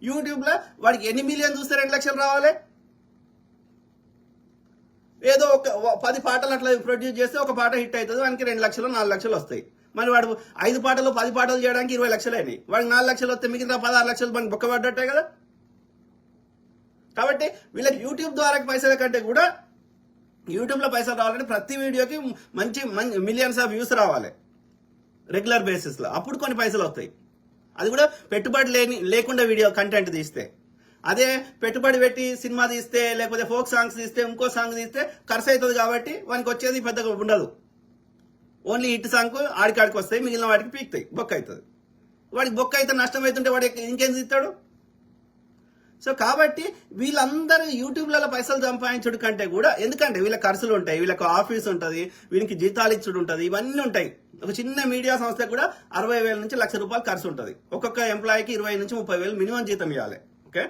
YouTube లో వాడికి ఎన్ని మిలియన్ చూస్తే 2 లక్షలు రావాలి? ఏదో ఒక 10 పాటలు అట్లా ప్రొడ్యూస్ చేస్తే ఒక పాట హిట్ అవుతుంది, వానికి 2 లక్షలు 4 లక్షలు వస్తాయి. మరి వాడు 5 పాటలు 10 పాటలు చేయడానికి 20 లక్షలు అయినాయి, వాడికి 4 లక్షలు వస్తే మిగతా 16 లక్షలు మనకి బొక్కబడ్డట్టే కదా. కాబట్టి వీళ్ళకి యూట్యూబ్ ద్వారా పైసల కంటే కూడా యూట్యూబ్ లో పైసలు రావాలంటే ప్రతి వీడియోకి మంచి మిలియన్స్ ఆఫ్ వ్యూస్ రావాలి రెగ్యులర్ బేసిస్ లో, అప్పుడు కొన్ని పైసలు వస్తాయి. అది కూడా పెట్టుబడి లేకుండా వీడియో కంటెంట్ తీస్తే. అదే పెట్టుబడి పెట్టి సినిమా తీస్తే లేకపోతే ఫోక్ సాంగ్స్ తీస్తే ఇంకో సాంగ్ తీస్తే ఖర్చు అవుతుంది, కాబట్టి వానికి వచ్చేది పెద్దగా ఉండదు. ఓన్లీ హిట్ సాంగ్ ఆడికాడికి వస్తాయి, మిగిలిన వాడికి పీక్తాయి, బొక్క అవుతుంది. వాడికి బొక్క అయితే నష్టం అవుతుంటే వాడికి ఇంకేం తీస్తాడు? సో కాబట్టి వీళ్ళందరూ యూట్యూబ్లలో పైసలు సంపాదించడం కంటే కూడా, ఎందుకంటే వీళ్ళ ఖర్చులు ఉంటాయి, వీళ్ళకి ఆఫీస్ ఉంటుంది, వీనికి జీతాలు ఇచ్చుడు ఉంటుంది, ఇవన్నీ ఉంటాయి. ఒక చిన్న మీడియా సంస్థ కూడా 60,000 నుంచి 1,00,000 రూపాయలు ఖర్చు ఉంటుంది. ఒక్కొక్క ఎంప్లాయీకి 20 నుంచి 30,000 మినిమం జీతం ఇవ్వాలి. ఓకే.